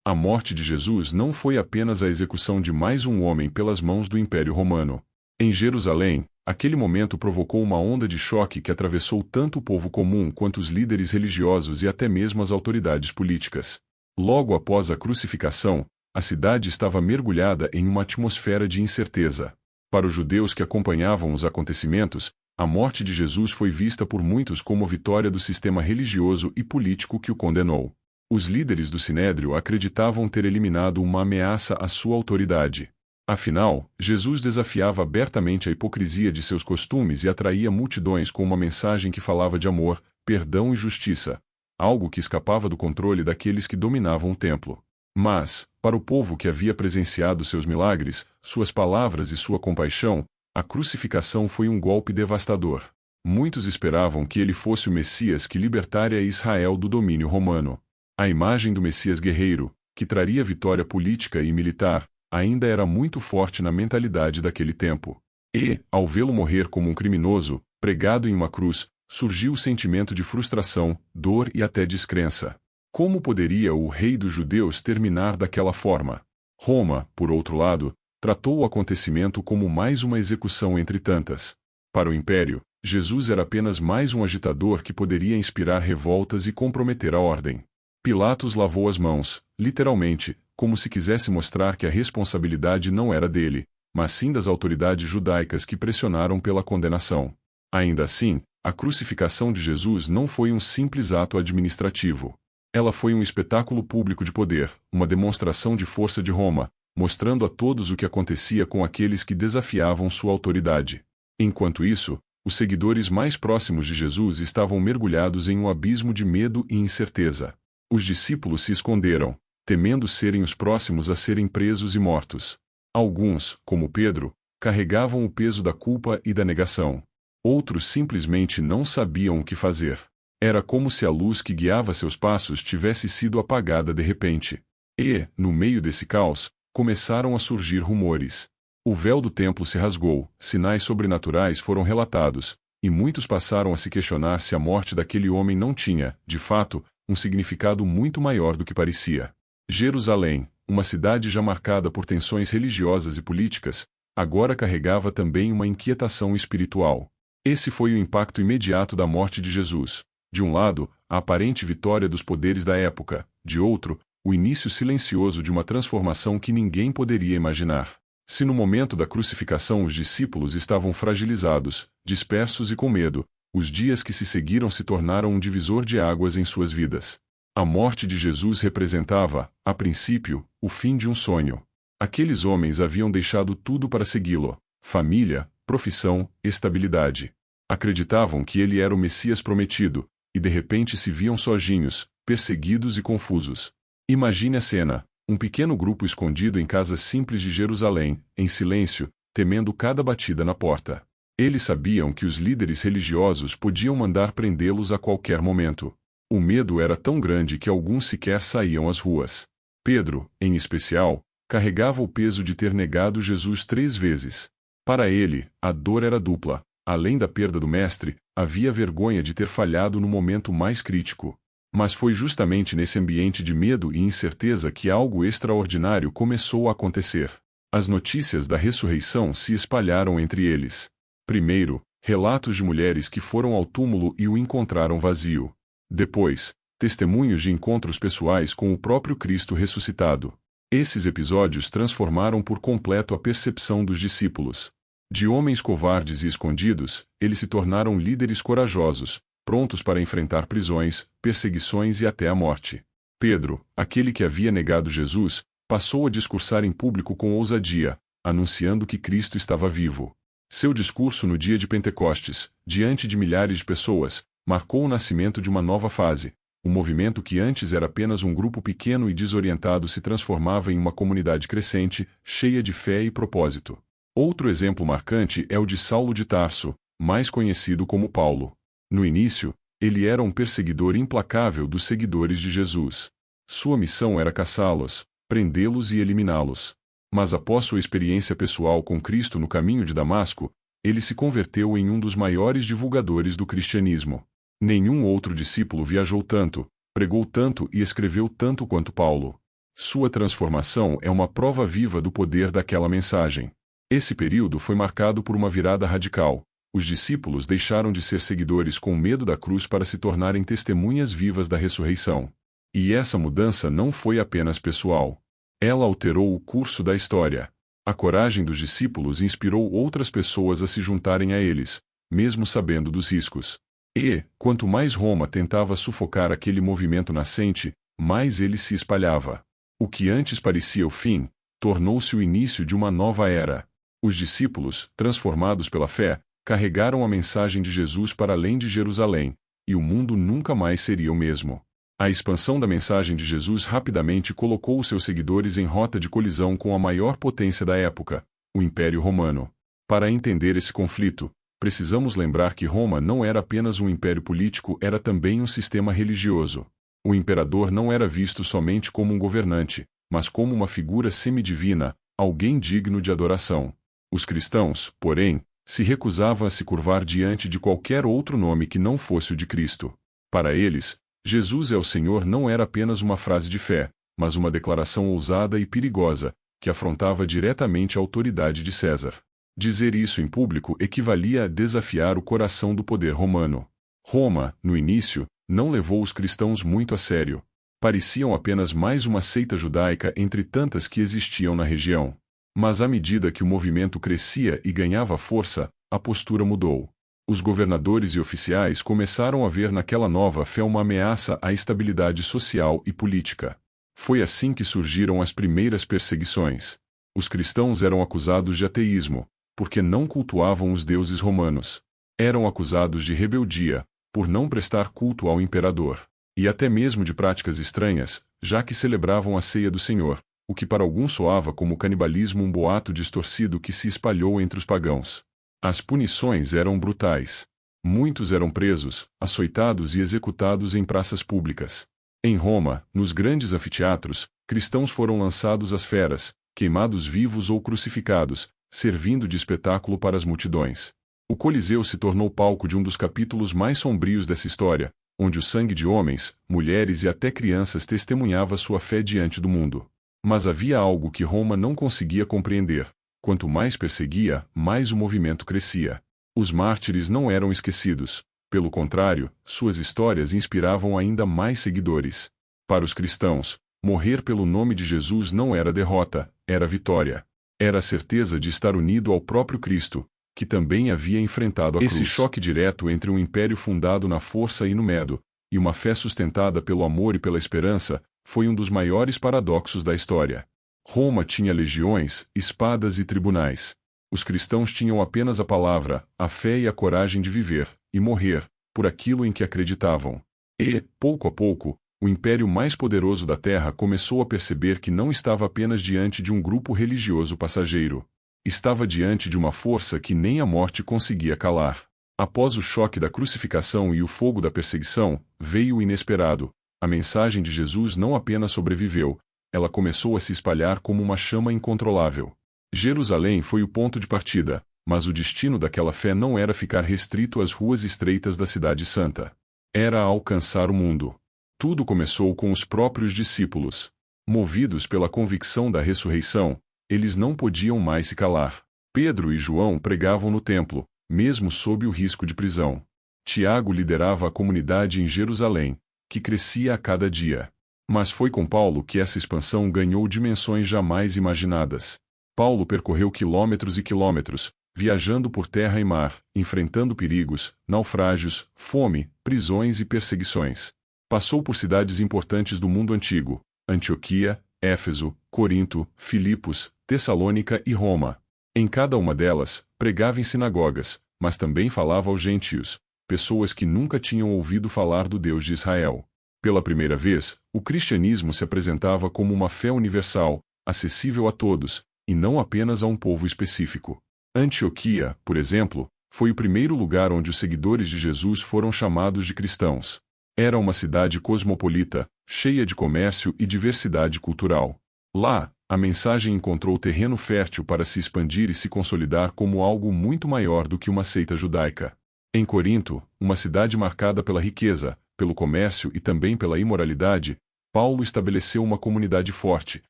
A morte de Jesus não foi apenas a execução de mais um homem pelas mãos do Império Romano. Em Jerusalém, aquele momento provocou uma onda de choque que atravessou tanto o povo comum quanto os líderes religiosos e até mesmo as autoridades políticas. Logo após a crucificação, a cidade estava mergulhada em uma atmosfera de incerteza. Para os judeus que acompanhavam os acontecimentos, a morte de Jesus foi vista por muitos como a vitória do sistema religioso e político que o condenou. Os líderes do Sinédrio acreditavam ter eliminado uma ameaça à sua autoridade. Afinal, Jesus desafiava abertamente a hipocrisia de seus costumes e atraía multidões com uma mensagem que falava de amor, perdão e justiça, algo que escapava do controle daqueles que dominavam o templo. Mas, para o povo que havia presenciado seus milagres, suas palavras e sua compaixão, a crucificação foi um golpe devastador. Muitos esperavam que ele fosse o Messias que libertaria Israel do domínio romano. A imagem do Messias guerreiro, que traria vitória política e militar, ainda era muito forte na mentalidade daquele tempo. E, ao vê-lo morrer como um criminoso, pregado em uma cruz, surgiu o sentimento de frustração, dor e até descrença. Como poderia o rei dos judeus terminar daquela forma? Roma, por outro lado, tratou o acontecimento como mais uma execução entre tantas. Para o império, Jesus era apenas mais um agitador que poderia inspirar revoltas e comprometer a ordem. Pilatos lavou as mãos, literalmente, como se quisesse mostrar que a responsabilidade não era dele, mas sim das autoridades judaicas que pressionaram pela condenação. Ainda assim, a crucificação de Jesus não foi um simples ato administrativo. Ela foi um espetáculo público de poder, uma demonstração de força de Roma, mostrando a todos o que acontecia com aqueles que desafiavam sua autoridade. Enquanto isso, os seguidores mais próximos de Jesus estavam mergulhados em um abismo de medo e incerteza. Os discípulos se esconderam, temendo serem os próximos a serem presos e mortos. Alguns, como Pedro, carregavam o peso da culpa e da negação. Outros simplesmente não sabiam o que fazer. Era como se a luz que guiava seus passos tivesse sido apagada de repente. E, no meio desse caos, começaram a surgir rumores. O véu do templo se rasgou, sinais sobrenaturais foram relatados, e muitos passaram a se questionar se a morte daquele homem não tinha, de fato, um significado muito maior do que parecia. Jerusalém, uma cidade já marcada por tensões religiosas e políticas, agora carregava também uma inquietação espiritual. Esse foi o impacto imediato da morte de Jesus. De um lado, a aparente vitória dos poderes da época, de outro, o início silencioso de uma transformação que ninguém poderia imaginar. Se no momento da crucificação os discípulos estavam fragilizados, dispersos e com medo, os dias que se seguiram se tornaram um divisor de águas em suas vidas. A morte de Jesus representava, a princípio, o fim de um sonho. Aqueles homens haviam deixado tudo para segui-lo: família, profissão, estabilidade. Acreditavam que ele era o Messias prometido, e de repente se viam sozinhos, perseguidos e confusos. Imagine a cena: um pequeno grupo escondido em casas simples de Jerusalém, em silêncio, temendo cada batida na porta. Eles sabiam que os líderes religiosos podiam mandar prendê-los a qualquer momento. O medo era tão grande que alguns sequer saíam às ruas. Pedro, em especial, carregava o peso de ter negado Jesus 3 vezes. Para ele, a dor era dupla. Além da perda do mestre, havia vergonha de ter falhado no momento mais crítico. Mas foi justamente nesse ambiente de medo e incerteza que algo extraordinário começou a acontecer. As notícias da ressurreição se espalharam entre eles. Primeiro, relatos de mulheres que foram ao túmulo e o encontraram vazio. Depois, testemunhos de encontros pessoais com o próprio Cristo ressuscitado. Esses episódios transformaram por completo a percepção dos discípulos. De homens covardes e escondidos, eles se tornaram líderes corajosos, prontos para enfrentar prisões, perseguições e até a morte. Pedro, aquele que havia negado Jesus, passou a discursar em público com ousadia, anunciando que Cristo estava vivo. Seu discurso no dia de Pentecostes, diante de milhares de pessoas, marcou o nascimento de uma nova fase. O movimento que antes era apenas um grupo pequeno e desorientado se transformava em uma comunidade crescente, cheia de fé e propósito. Outro exemplo marcante é o de Saulo de Tarso, mais conhecido como Paulo. No início, ele era um perseguidor implacável dos seguidores de Jesus. Sua missão era caçá-los, prendê-los e eliminá-los. Mas após sua experiência pessoal com Cristo no caminho de Damasco, ele se converteu em um dos maiores divulgadores do cristianismo. Nenhum outro discípulo viajou tanto, pregou tanto e escreveu tanto quanto Paulo. Sua transformação é uma prova viva do poder daquela mensagem. Esse período foi marcado por uma virada radical. Os discípulos deixaram de ser seguidores com medo da cruz para se tornarem testemunhas vivas da ressurreição. E essa mudança não foi apenas pessoal. Ela alterou o curso da história. A coragem dos discípulos inspirou outras pessoas a se juntarem a eles, mesmo sabendo dos riscos. E, quanto mais Roma tentava sufocar aquele movimento nascente, mais ele se espalhava. O que antes parecia o fim, tornou-se o início de uma nova era. Os discípulos, transformados pela fé, carregaram a mensagem de Jesus para além de Jerusalém, e o mundo nunca mais seria o mesmo. A expansão da mensagem de Jesus rapidamente colocou os seus seguidores em rota de colisão com a maior potência da época, o Império Romano. Para entender esse conflito, precisamos lembrar que Roma não era apenas um império político, era também um sistema religioso. O imperador não era visto somente como um governante, mas como uma figura semidivina, alguém digno de adoração. Os cristãos, porém, se recusavam a se curvar diante de qualquer outro nome que não fosse o de Cristo. Para eles, Jesus é o Senhor não era apenas uma frase de fé, mas uma declaração ousada e perigosa, que afrontava diretamente a autoridade de César. Dizer isso em público equivalia a desafiar o coração do poder romano. Roma, no início, não levou os cristãos muito a sério. Pareciam apenas mais uma seita judaica entre tantas que existiam na região. Mas à medida que o movimento crescia e ganhava força, a postura mudou. Os governadores e oficiais começaram a ver naquela nova fé uma ameaça à estabilidade social e política. Foi assim que surgiram as primeiras perseguições. Os cristãos eram acusados de ateísmo, porque não cultuavam os deuses romanos. Eram acusados de rebeldia, por não prestar culto ao imperador. E até mesmo de práticas estranhas, já que celebravam a ceia do Senhor, o que para alguns soava como canibalismo, um boato distorcido que se espalhou entre os pagãos. As punições eram brutais. Muitos eram presos, açoitados e executados em praças públicas. Em Roma, nos grandes anfiteatros, cristãos foram lançados às feras, queimados vivos ou crucificados, servindo de espetáculo para as multidões. O Coliseu se tornou palco de um dos capítulos mais sombrios dessa história, onde o sangue de homens, mulheres e até crianças testemunhava sua fé diante do mundo. Mas havia algo que Roma não conseguia compreender. Quanto mais perseguia, mais o movimento crescia. Os mártires não eram esquecidos. Pelo contrário, suas histórias inspiravam ainda mais seguidores. Para os cristãos, morrer pelo nome de Jesus não era derrota, era vitória. Era a certeza de estar unido ao próprio Cristo, que também havia enfrentado a cruz. Esse choque direto entre um império fundado na força e no medo, e uma fé sustentada pelo amor e pela esperança, foi um dos maiores paradoxos da história. Roma tinha legiões, espadas e tribunais. Os cristãos tinham apenas a palavra, a fé e a coragem de viver, e morrer, por aquilo em que acreditavam. E, pouco a pouco, o império mais poderoso da terra começou a perceber que não estava apenas diante de um grupo religioso passageiro. Estava diante de uma força que nem a morte conseguia calar. Após o choque da crucificação e o fogo da perseguição, veio o inesperado. A mensagem de Jesus não apenas sobreviveu, ela começou a se espalhar como uma chama incontrolável. Jerusalém foi o ponto de partida, mas o destino daquela fé não era ficar restrito às ruas estreitas da Cidade Santa. Era alcançar o mundo. Tudo começou com os próprios discípulos. Movidos pela convicção da ressurreição, eles não podiam mais se calar. Pedro e João pregavam no templo, mesmo sob o risco de prisão. Tiago liderava a comunidade em Jerusalém, que crescia a cada dia. Mas foi com Paulo que essa expansão ganhou dimensões jamais imaginadas. Paulo percorreu quilômetros e quilômetros, viajando por terra e mar, enfrentando perigos, naufrágios, fome, prisões e perseguições. Passou por cidades importantes do mundo antigo: Antioquia, Éfeso, Corinto, Filipos, Tessalônica e Roma. Em cada uma delas, pregava em sinagogas, mas também falava aos gentios, pessoas que nunca tinham ouvido falar do Deus de Israel. Pela primeira vez, o cristianismo se apresentava como uma fé universal, acessível a todos, e não apenas a um povo específico. Antioquia, por exemplo, foi o primeiro lugar onde os seguidores de Jesus foram chamados de cristãos. Era uma cidade cosmopolita, cheia de comércio e diversidade cultural. Lá, a mensagem encontrou terreno fértil para se expandir e se consolidar como algo muito maior do que uma seita judaica. Em Corinto, uma cidade marcada pela riqueza, pelo comércio e também pela imoralidade, Paulo estabeleceu uma comunidade forte,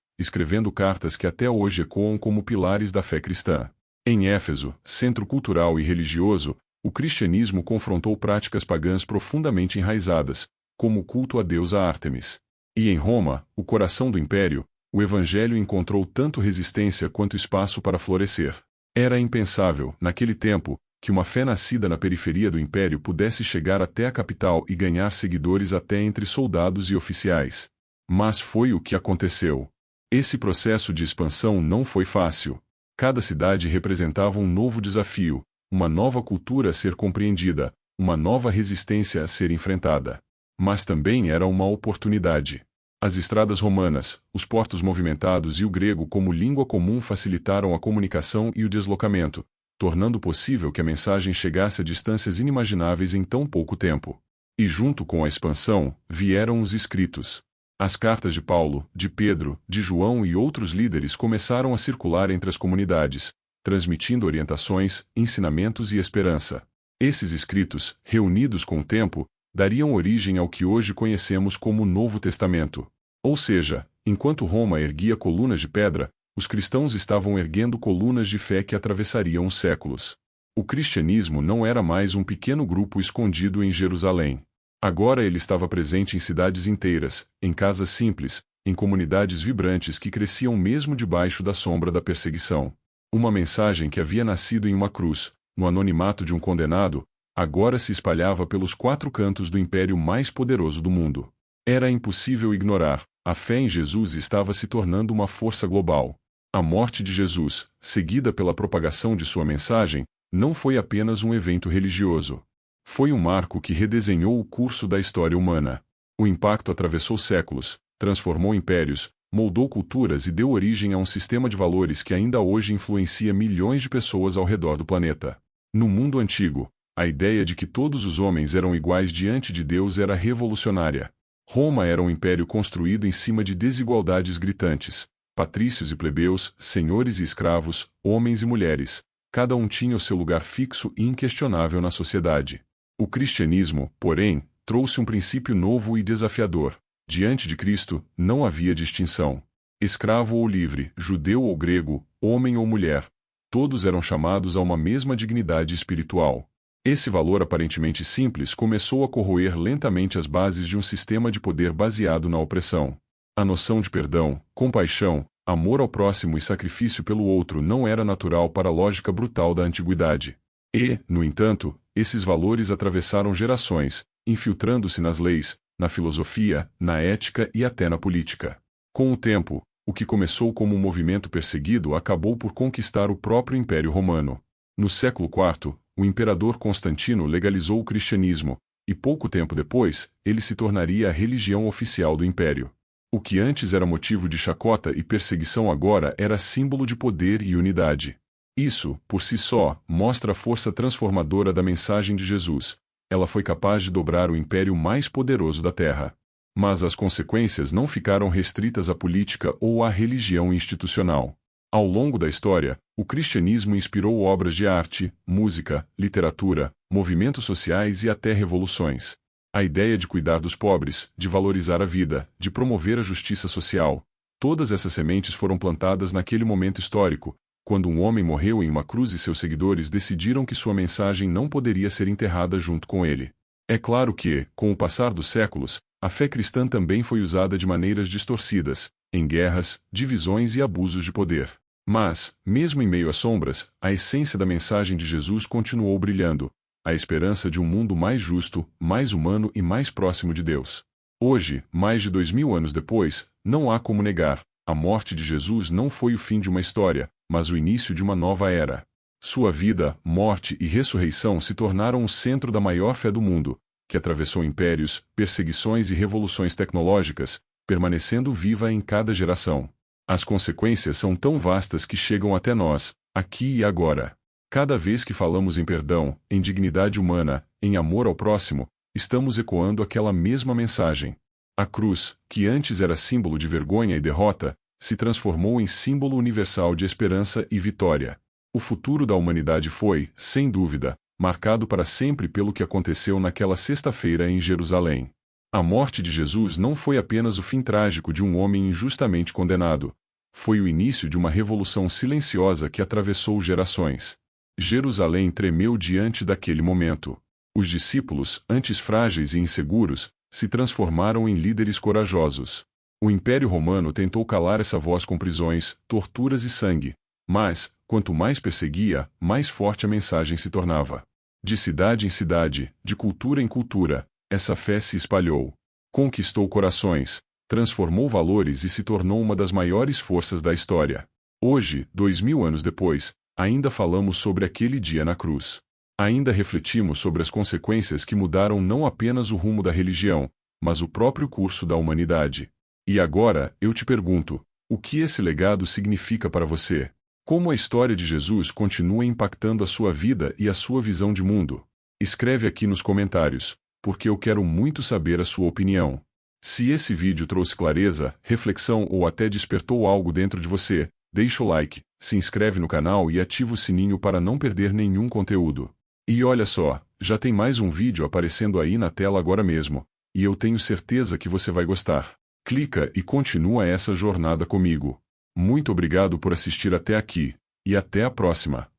escrevendo cartas que até hoje ecoam como pilares da fé cristã. Em Éfeso, centro cultural e religioso, o cristianismo confrontou práticas pagãs profundamente enraizadas, como o culto à deusa Ártemis. E em Roma, o coração do império, o evangelho encontrou tanto resistência quanto espaço para florescer. Era impensável, naquele tempo, que uma fé nascida na periferia do império pudesse chegar até a capital e ganhar seguidores até entre soldados e oficiais. Mas foi o que aconteceu. Esse processo de expansão não foi fácil. Cada cidade representava um novo desafio, uma nova cultura a ser compreendida, uma nova resistência a ser enfrentada. Mas também era uma oportunidade. As estradas romanas, os portos movimentados e o grego como língua comum facilitaram a comunicação e o deslocamento, tornando possível que a mensagem chegasse a distâncias inimagináveis em tão pouco tempo. E junto com a expansão, vieram os escritos. As cartas de Paulo, de Pedro, de João e outros líderes começaram a circular entre as comunidades, transmitindo orientações, ensinamentos e esperança. Esses escritos, reunidos com o tempo, dariam origem ao que hoje conhecemos como Novo Testamento. Ou seja, enquanto Roma erguia colunas de pedra, os cristãos estavam erguendo colunas de fé que atravessariam os séculos. O cristianismo não era mais um pequeno grupo escondido em Jerusalém. Agora ele estava presente em cidades inteiras, em casas simples, em comunidades vibrantes que cresciam mesmo debaixo da sombra da perseguição. Uma mensagem que havia nascido em uma cruz, no anonimato de um condenado, agora se espalhava pelos quatro cantos do império mais poderoso do mundo. Era impossível ignorar, a fé em Jesus estava se tornando uma força global. A morte de Jesus, seguida pela propagação de sua mensagem, não foi apenas um evento religioso. Foi um marco que redesenhou o curso da história humana. O impacto atravessou séculos, transformou impérios, moldou culturas e deu origem a um sistema de valores que ainda hoje influencia milhões de pessoas ao redor do planeta. No mundo antigo, a ideia de que todos os homens eram iguais diante de Deus era revolucionária. Roma era um império construído em cima de desigualdades gritantes. Patrícios e plebeus, senhores e escravos, homens e mulheres, cada um tinha o seu lugar fixo e inquestionável na sociedade. O cristianismo, porém, trouxe um princípio novo e desafiador. Diante de Cristo, não havia distinção. Escravo ou livre, judeu ou grego, homem ou mulher, todos eram chamados a uma mesma dignidade espiritual. Esse valor aparentemente simples começou a corroer lentamente as bases de um sistema de poder baseado na opressão. A noção de perdão, compaixão, amor ao próximo e sacrifício pelo outro não era natural para a lógica brutal da antiguidade. E, no entanto, esses valores atravessaram gerações, infiltrando-se nas leis, na filosofia, na ética e até na política. Com o tempo, o que começou como um movimento perseguido acabou por conquistar o próprio Império Romano. No século IV, o imperador Constantino legalizou o cristianismo, e pouco tempo depois, ele se tornaria a religião oficial do império. O que antes era motivo de chacota e perseguição agora era símbolo de poder e unidade. Isso, por si só, mostra a força transformadora da mensagem de Jesus. Ela foi capaz de dobrar o império mais poderoso da Terra. Mas as consequências não ficaram restritas à política ou à religião institucional. Ao longo da história, o cristianismo inspirou obras de arte, música, literatura, movimentos sociais e até revoluções. A ideia de cuidar dos pobres, de valorizar a vida, de promover a justiça social, todas essas sementes foram plantadas naquele momento histórico, quando um homem morreu em uma cruz e seus seguidores decidiram que sua mensagem não poderia ser enterrada junto com ele. É claro que, com o passar dos séculos, a fé cristã também foi usada de maneiras distorcidas, em guerras, divisões e abusos de poder. Mas, mesmo em meio às sombras, a essência da mensagem de Jesus continuou brilhando, a esperança de um mundo mais justo, mais humano e mais próximo de Deus. Hoje, mais de 2000 anos depois, não há como negar, a morte de Jesus não foi o fim de uma história, mas o início de uma nova era. Sua vida, morte e ressurreição se tornaram o centro da maior fé do mundo, que atravessou impérios, perseguições e revoluções tecnológicas, permanecendo viva em cada geração. As consequências são tão vastas que chegam até nós, aqui e agora. Cada vez que falamos em perdão, em dignidade humana, em amor ao próximo, estamos ecoando aquela mesma mensagem. A cruz, que antes era símbolo de vergonha e derrota, se transformou em símbolo universal de esperança e vitória. O futuro da humanidade foi, sem dúvida, marcado para sempre pelo que aconteceu naquela sexta-feira em Jerusalém. A morte de Jesus não foi apenas o fim trágico de um homem injustamente condenado. Foi o início de uma revolução silenciosa que atravessou gerações. Jerusalém tremeu diante daquele momento. Os discípulos, antes frágeis e inseguros, se transformaram em líderes corajosos. O Império Romano tentou calar essa voz com prisões, torturas e sangue. Mas, quanto mais perseguia, mais forte a mensagem se tornava. De cidade em cidade, de cultura em cultura, essa fé se espalhou. Conquistou corações, transformou valores e se tornou uma das maiores forças da história. Hoje, 2000 anos depois, ainda falamos sobre aquele dia na cruz. Ainda refletimos sobre as consequências que mudaram não apenas o rumo da religião, mas o próprio curso da humanidade. E agora, eu te pergunto, o que esse legado significa para você? Como a história de Jesus continua impactando a sua vida e a sua visão de mundo? Escreve aqui nos comentários, porque eu quero muito saber a sua opinião. Se esse vídeo trouxe clareza, reflexão ou até despertou algo dentro de você, deixa o like, se inscreve no canal e ativa o sininho para não perder nenhum conteúdo. E olha só, já tem mais um vídeo aparecendo aí na tela agora mesmo, e eu tenho certeza que você vai gostar. Clica e continua essa jornada comigo. Muito obrigado por assistir até aqui, e até a próxima.